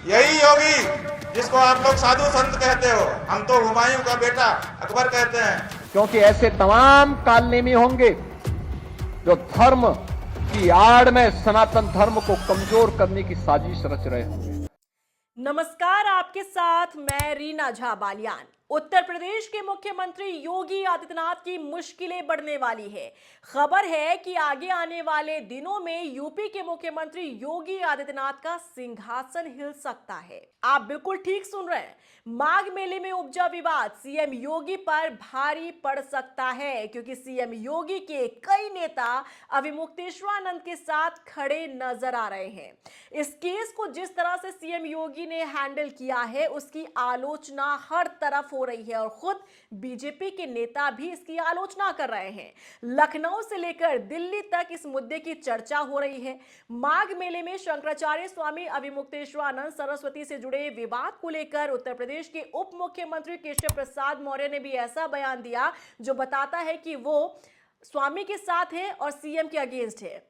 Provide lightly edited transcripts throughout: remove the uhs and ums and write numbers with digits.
यही योगी जिसको आप लोग साधु संत कहते हो, हम तो हुमायूं का बेटा अकबर कहते हैं। क्योंकि ऐसे तमाम कालनेमी होंगे जो धर्म की आड़ में सनातन धर्म को कमजोर करने की साजिश रच रहे होंगे। नमस्कार, आपके साथ मैं रीना झा बालियान। उत्तर प्रदेश के मुख्यमंत्री योगी आदित्यनाथ की मुश्किलें बढ़ने वाली है। खबर है कि आगे आने वाले दिनों में यूपी के मुख्यमंत्री योगी आदित्यनाथ का सिंहासन हिल सकता है। आप बिल्कुल ठीक सुन रहे हैं। माघ मेले में उपजा विवाद सीएम योगी पर भारी पड़ सकता है, क्योंकि सीएम योगी के कई नेता अभी मुक्तेश्वरानंद के साथ खड़े नजर आ रहे हैं। इस केस को जिस तरह से सीएम योगी ने हैंडल किया है, उसकी आलोचना हर तरफ हो रही है और खुद बीजेपी के नेता भी इसकी आलोचना कर रहे हैं। लखनऊ से लेकर दिल्ली तक इस मुद्दे की चर्चा हो रही है। माघ मेले में शंकराचार्य स्वामी अभिमुक्तेश्वरानंद सरस्वती से जुड़े विवाद को लेकर उत्तर प्रदेश के उप मुख्यमंत्री केशव प्रसाद मौर्य ने भी ऐसा बयान दिया जो बताता है कि वो स्वामी के साथ है और सीएम के अगेंस्ट है।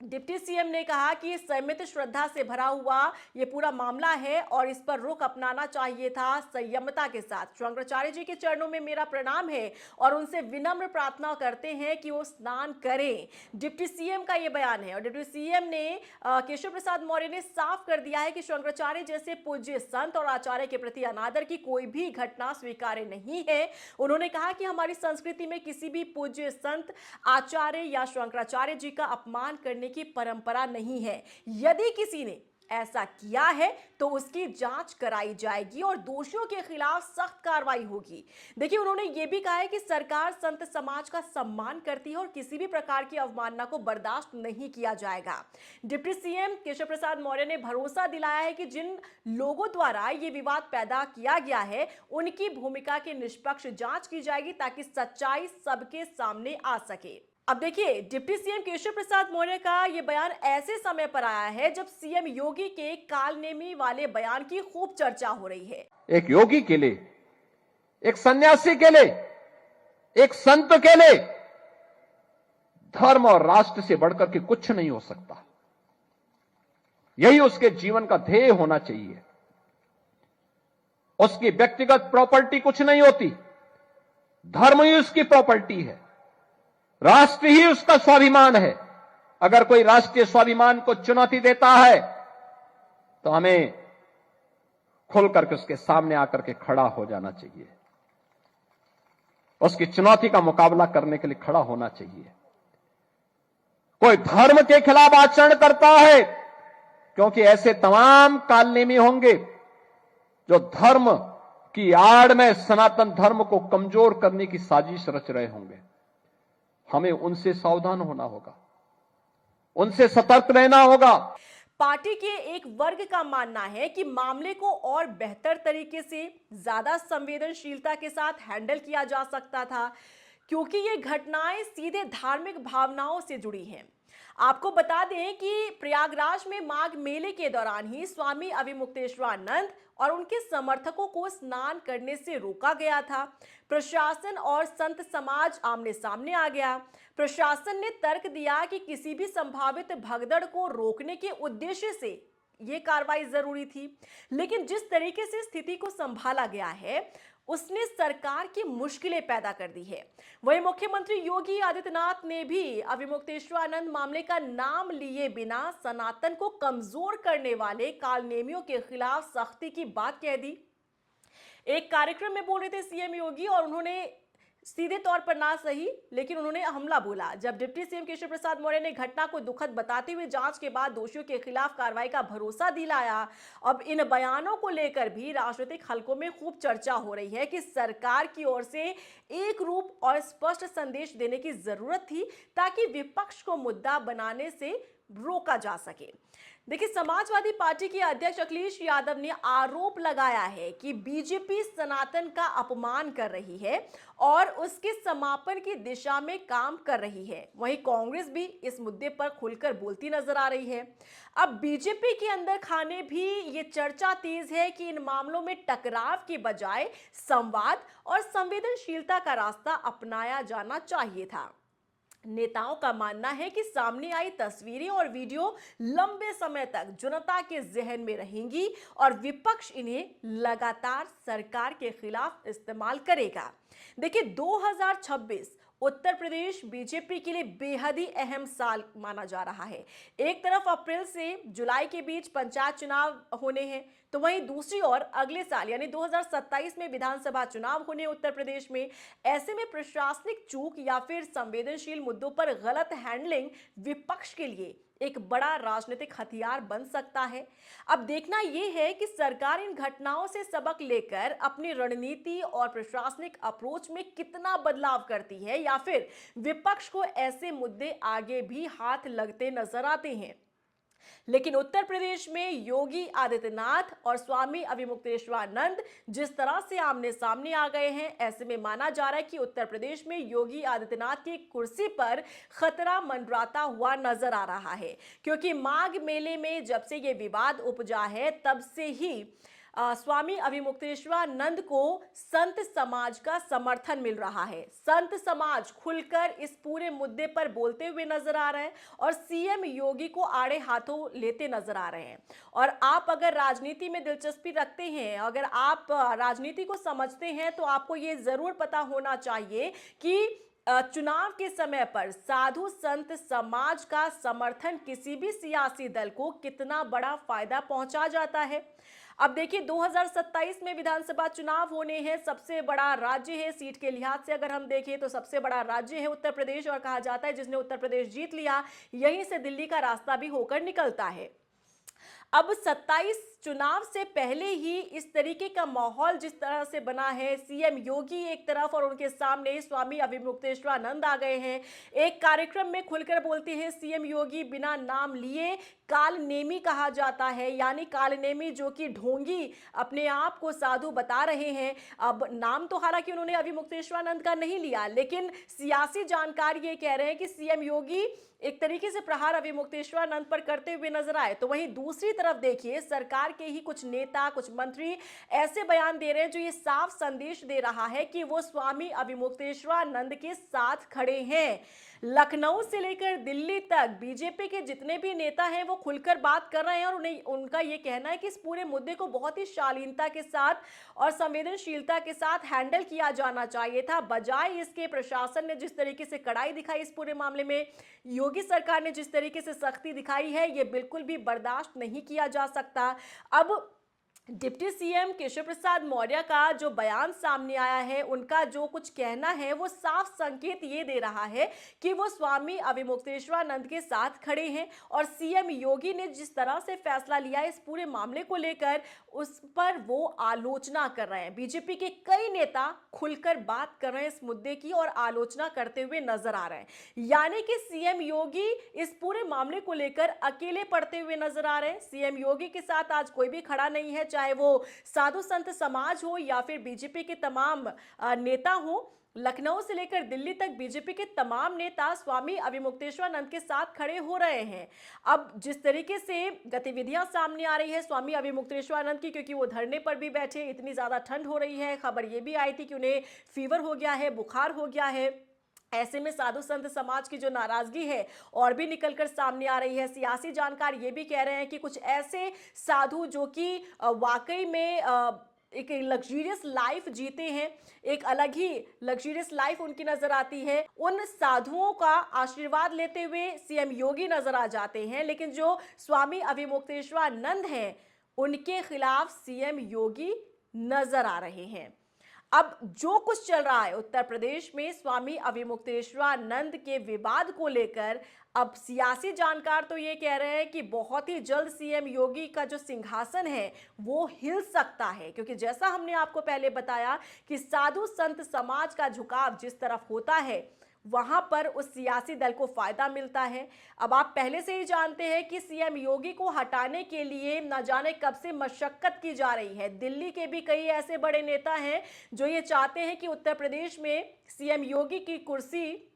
डिप्टी सीएम ने कहा कि संयमित श्रद्धा से भरा हुआ ये पूरा मामला है और इस पर रुख अपनाना चाहिए था संयमता के साथ। शंकराचार्य जी के चरणों में मेरा प्रणाम है और उनसे विनम्र प्रार्थना करते हैं कि वो स्नान करें। डिप्टी सीएम का ये बयान है और डिप्टी सीएम ने केशव प्रसाद मौर्य ने साफ कर दिया है कि शंकराचार्य जैसे पूज्य संत और आचार्य के प्रति अनादर की कोई भी घटना स्वीकार्य नहीं है। उन्होंने कहा कि हमारी संस्कृति में किसी भी पूज्य संत, आचार्य या शंकराचार्य जी का अपमान करने की परंपरा नहीं है। यदि किसी ने ऐसा किया है तो उसकी जांच कराई जाएगी और दोषियों के खिलाफ सख्त कार्रवाई होगी। देखिए, उन्होंने यह भी कहा है कि सरकार संत समाज का सम्मान करती है और किसी भी प्रकार की अवमानना को बर्दाश्त नहीं किया जाएगा। डिप्टी सीएम केशव प्रसाद मौर्य ने भरोसा दिलाया है कि जिन लोगों द्वारा ये विवाद पैदा किया गया है, उनकी भूमिका की निष्पक्ष जांच की जाएगी ताकि सच्चाई सबके सामने आ सके। अब देखिए, डिप्टी सीएम केशव प्रसाद मौर्य का यह बयान ऐसे समय पर आया है जब सीएम योगी के कालनेमी वाले बयान की खूब चर्चा हो रही है। एक योगी के लिए, एक सन्यासी के लिए, एक संत के लिए धर्म और राष्ट्र से बढ़कर के कुछ नहीं हो सकता। यही उसके जीवन का ध्येय होना चाहिए। उसकी व्यक्तिगत प्रॉपर्टी कुछ नहीं होती, धर्म ही उसकी प्रॉपर्टी है, राष्ट्र ही उसका स्वाभिमान है। अगर कोई राष्ट्रीय स्वाभिमान को चुनौती देता है तो हमें खुल करके उसके सामने आकर के खड़ा हो जाना चाहिए, उसकी चुनौती का मुकाबला करने के लिए खड़ा होना चाहिए। कोई धर्म के खिलाफ आचरण करता है, क्योंकि ऐसे तमाम कालनेमी होंगे जो धर्म की आड़ में सनातन धर्म को कमजोर करने की साजिश रच रहे होंगे। हमें उनसे सावधान होना होगा, उनसे सतर्क रहना होगा। पार्टी के एक वर्ग का मानना है कि मामले को और बेहतर तरीके से, ज्यादा संवेदनशीलता के साथ हैंडल किया जा सकता था, क्योंकि ये घटनाएं सीधे धार्मिक भावनाओं से जुड़ी हैं। आपको बता दें कि प्रयागराज में माघ मेले के दौरान ही स्वामी अभिमुक्तेश्वरानंद और उनके समर्थकों को स्नान करने से रोका गया था। प्रशासन और संत समाज आमने सामने आ गया। प्रशासन ने तर्क दिया कि किसी भी संभावित भगदड़ को रोकने के उद्देश्य से ये कार्रवाई जरूरी थी, लेकिन जिस तरीके से स्थिति को संभाला गया है उसने सरकार की मुश्किलें पैदा कर दी है। वहीं मुख्यमंत्री योगी आदित्यनाथ ने भी अभिमुक्तेश्वरानंद मामले का नाम लिए बिना सनातन को कमजोर करने वाले कालनेमियों के खिलाफ सख्ती की बात कह दी। एक कार्यक्रम में बोल रहे थे सीएम योगी और उन्होंने सीधे तौर पर ना सही, लेकिन उन्होंने हमला बोला। जब डिप्टी सीएम केशव प्रसाद मौर्य ने घटना को दुखद बताते हुए जांच के बाद दोषियों के खिलाफ कार्रवाई का भरोसा दिलाया। अब इन बयानों को लेकर भी राजनीतिक हलकों में खूब चर्चा हो रही है कि सरकार की ओर से एक रूप और स्पष्ट संदेश देने की जरूरत थी ताकि विपक्ष को मुद्दा बनाने से रोका जा सके। देखिए, समाजवादी पार्टी के अध्यक्ष अखिलेश यादव ने आरोप लगाया है कि बीजेपी सनातन का अपमान कर रही है और उसके समापन की दिशा में काम कर रही है। वहीं कांग्रेस भी इस मुद्दे पर खुलकर बोलती नजर आ रही है। अब बीजेपी के अंदर खाने भी ये चर्चा तेज है कि इन मामलों में टकराव की बजाय संवाद और संवेदनशीलता का रास्ता अपनाया जाना चाहिए था। नेताओं का मानना है कि सामने आई तस्वीरें और वीडियो लंबे समय तक जनता के जहन में रहेंगी और विपक्ष इन्हें लगातार सरकार के खिलाफ इस्तेमाल करेगा। देखिए, 2026 उत्तर प्रदेश बीजेपी के लिए बेहद ही अहम साल माना जा रहा है। एक तरफ अप्रैल से जुलाई के बीच पंचायत चुनाव होने हैं, तो वहीं दूसरी ओर अगले साल यानी 2027 में विधानसभा चुनाव होने उत्तर प्रदेश में। ऐसे में प्रशासनिक चूक या फिर संवेदनशील मुद्दों पर गलत हैंडलिंग विपक्ष के लिए एक बड़ा राजनीतिक हथियार बन सकता है। अब देखना यह है कि सरकार इन घटनाओं से सबक लेकर अपनी रणनीति और प्रशासनिक अप्रोच में कितना बदलाव करती है, या फिर विपक्ष को ऐसे मुद्दे आगे भी हाथ लगते नजर आते हैं। लेकिन उत्तर प्रदेश में योगी आदित्यनाथ और स्वामी अविमुक्तेश्वरानंद जिस तरह से आमने सामने आ गए हैं, ऐसे में माना जा रहा है कि उत्तर प्रदेश में योगी आदित्यनाथ की कुर्सी पर खतरा मंडराता हुआ नजर आ रहा है। क्योंकि माघ मेले में जब से ये विवाद उपजा है, तब से ही स्वामी अविमुक्तेश्वरानंद को संत समाज का समर्थन मिल रहा है। संत समाज खुलकर इस पूरे मुद्दे पर बोलते हुए नजर आ रहे हैं और सीएम योगी को आड़े हाथों लेते नजर आ रहे हैं। और आप अगर राजनीति में दिलचस्पी रखते हैं, अगर आप राजनीति को समझते हैं, तो आपको ये जरूर पता होना चाहिए कि चुनाव के समय पर साधु संत समाज का समर्थन किसी भी सियासी दल को कितना बड़ा फायदा पहुंचा जाता है। अब देखिए, 2027 में विधानसभा चुनाव होने हैं। सबसे बड़ा राज्य है, सीट के लिहाज से अगर हम देखें तो सबसे बड़ा राज्य है उत्तर प्रदेश, और कहा जाता है जिसने उत्तर प्रदेश जीत लिया, यहीं से दिल्ली का रास्ता भी होकर निकलता है। अब 27 चुनाव से पहले ही इस तरीके का माहौल जिस तरह से बना है, सीएम योगी एक तरफ और उनके सामने स्वामी अविमुक्तेश्वरानंद आ गए हैं। एक कार्यक्रम में खुलकर बोलते हैं सीएम योगी, बिना नाम लिए कालनेमी कहा जाता है, यानी कालनेमी जो कि ढोंगी अपने आप को साधु बता रहे हैं। अब नाम तो हालांकि उन्होंने अविमुक्तेश्वरानंद का नहीं लिया, लेकिन सियासी जानकार ये कह रहे हैं कि सीएम योगी एक तरीके से प्रहार अविमुक्तेश्वरानंद पर करते हुए नजर आए। तो वहीं दूसरी तरफ देखिए, सरकार के ही कुछ नेता, कुछ मंत्री ऐसे बयान दे रहे हैं जो ये साफ संदेश दे रहा है कि वो स्वामी अविमुक्तेश्वरानंद के साथ खड़े हैं। लखनऊ से लेकर दिल्ली तक बीजेपी के जितने भी नेता हैं वो खुलकर बात कर रहे हैं, और उनका ये कहना है कि इस पूरे मुद्दे को बहुत ही शालीनता के साथ और संवेदनशीलता के साथ हैंडल किया जाना चाहिए था। बजाय इसके प्रशासन ने जिस तरीके से कड़ाई दिखाई इस पूरे मामले में, योगी सरकार ने जिस तरीके से सख्ती दिखाई है, ये बिल्कुल भी बर्दाश्त नहीं किया जा सकता। अब डिप्टी सीएम केशव प्रसाद मौर्य का जो बयान सामने आया है, उनका जो कुछ कहना है, वो साफ संकेत ये दे रहा है कि वो स्वामी अविमुक्तेश्वरानंद के साथ खड़े हैं। और सीएम योगी ने जिस तरह से फैसला लिया इस पूरे मामले को लेकर, उस पर वो आलोचना कर रहे हैं। बीजेपी के कई नेता खुलकर बात कर रहे हैं इस मुद्दे की और आलोचना करते हुए नजर आ रहे हैं। यानी कि सीएम योगी इस पूरे मामले को लेकर अकेले पड़ते हुए नजर आ रहे हैं। सीएम योगी के साथ आज कोई भी खड़ा नहीं है, चाहे वो साधु संत समाज हो या फिर बीजेपी के तमाम नेता हो। लखनऊ से लेकर दिल्ली तक बीजेपी के तमाम नेता स्वामी अविमुक्तेश्वरानंद के साथ खड़े हो रहे हैं। अब जिस तरीके से गतिविधियां सामने आ रही है स्वामी अविमुक्तेश्वरानंद की, क्योंकि वो धरने पर भी बैठे, इतनी ज्यादा ठंड हो रही है, खबर ये भी आई थी कि उन्हें फीवर हो गया है, बुखार हो गया है। ऐसे में साधु संत समाज की जो नाराजगी है और भी निकलकर सामने आ रही है। सियासी जानकार ये भी कह रहे हैं कि कुछ ऐसे साधु जो कि वाकई में एक लग्जरियस लाइफ जीते हैं, एक अलग ही लग्जरियस लाइफ उनकी नजर आती है, उन साधुओं का आशीर्वाद लेते हुए सीएम योगी नजर आ जाते हैं। लेकिन जो स्वामी अविमुक्तेश्वरानंद हैं, उनके खिलाफ सीएम योगी नजर आ रहे हैं। अब जो कुछ चल रहा है उत्तर प्रदेश में स्वामी अविमुक्तेश्वरानंद के विवाद को लेकर, अब सियासी जानकार तो ये कह रहे हैं कि बहुत ही जल्द सीएम योगी का जो सिंहासन है वो हिल सकता है। क्योंकि जैसा हमने आपको पहले बताया कि साधु संत समाज का झुकाव जिस तरफ होता है, वहां पर उस सियासी दल को फायदा मिलता है। अब आप पहले से ही जानते हैं कि सीएम योगी को हटाने के लिए न जाने कब से मशक्कत की जा रही है। दिल्ली के भी कई ऐसे बड़े नेता हैं जो ये चाहते हैं कि उत्तर प्रदेश में सीएम योगी की कुर्सी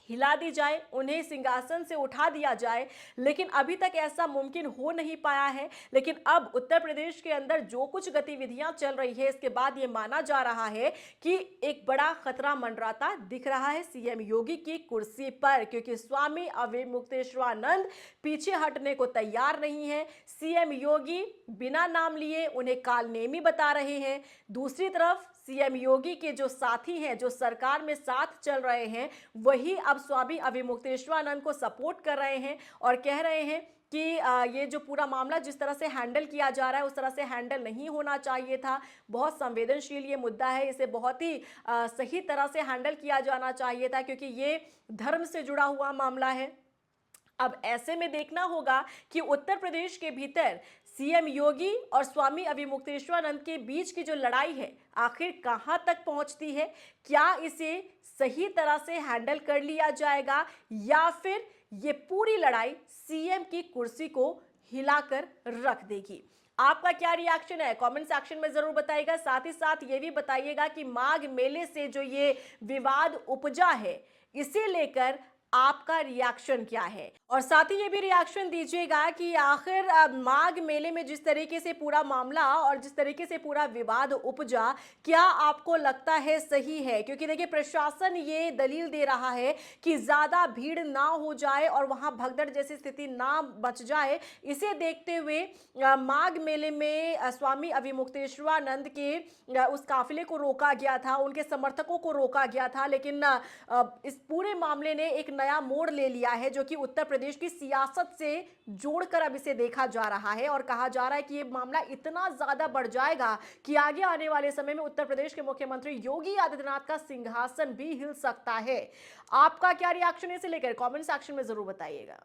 हिला दी जाए, उन्हें सिंहासन से उठा दिया जाए, लेकिन अभी तक ऐसा मुमकिन हो नहीं पाया है। लेकिन अब उत्तर प्रदेश के अंदर जो कुछ गतिविधियां चल रही है, इसके बाद ये माना जा रहा है कि एक बड़ा खतरा मंडराता दिख रहा है सीएम योगी की कुर्सी पर, क्योंकि स्वामी अवधूतेश्वरानंद पीछे हटने को तैयार नहीं है। सीएम योगी बिना नाम लिए उन्हें कालनेमी बता रहे हैं। दूसरी तरफ सीएम योगी के जो साथी हैं, जो सरकार में साथ चल रहे हैं, वही अब स्वामी अवधूतेश्वरानंद को सपोर्ट कर रहे हैं और कह रहे हैं कि ये जो पूरा मामला जिस तरह से हैंडल किया जा रहा है उस तरह से हैंडल नहीं होना चाहिए था। बहुत संवेदनशील ये मुद्दा है, इसे बहुत ही सही तरह से हैंडल किया जाना चाहिए था, क्योंकि ये धर्म से जुड़ा हुआ मामला है। अब ऐसे में देखना होगा कि उत्तर प्रदेश के भीतर सीएम योगी और स्वामी अवधूतेश्वरानंद के बीच की जो लड़ाई है आखिर कहां तक पहुंचती है। क्या इसे सही तरह से हैंडल कर लिया जाएगा या फिर ये पूरी लड़ाई सीएम की कुर्सी को हिलाकर रख देगी। आपका क्या रिएक्शन है, कमेंट सेक्शन में जरूर बताइएगा। साथ ही साथ ये भी बताइएगा कि माघ मेले से जो ये विवाद उपजा है, इसे लेकर आपका रिएक्शन क्या है। और साथ ही ये भी रिएक्शन दीजिएगा कि आखिर माघ मेले में जिस तरीके से पूरा मामला और जिस तरीके से पूरा विवाद उपजा, क्या आपको लगता है सही है। क्योंकि देखिए, प्रशासन ये दलील दे रहा है कि ज्यादा भीड़ ना हो जाए और वहां भगदड़ जैसी स्थिति ना बच जाए। इसे देखते हुए माघ मेले में स्वामी अवधूतेश्वरानंद के उस काफिले को रोका गया था, उनके समर्थकों को रोका गया था। लेकिन इस पूरे मामले ने एक नया मोड़ ले लिया है, जो कि उत्तर प्रदेश की सियासत से जोड़कर अब इसे देखा जा रहा है और कहा जा रहा है कि ये मामला इतना ज्यादा बढ़ जाएगा कि आगे आने वाले समय में उत्तर प्रदेश के मुख्यमंत्री योगी आदित्यनाथ का सिंहासन भी हिल सकता है। आपका क्या रिएक्शन है इसे लेकर कमेंट सेक्शन में जरूर बताइएगा।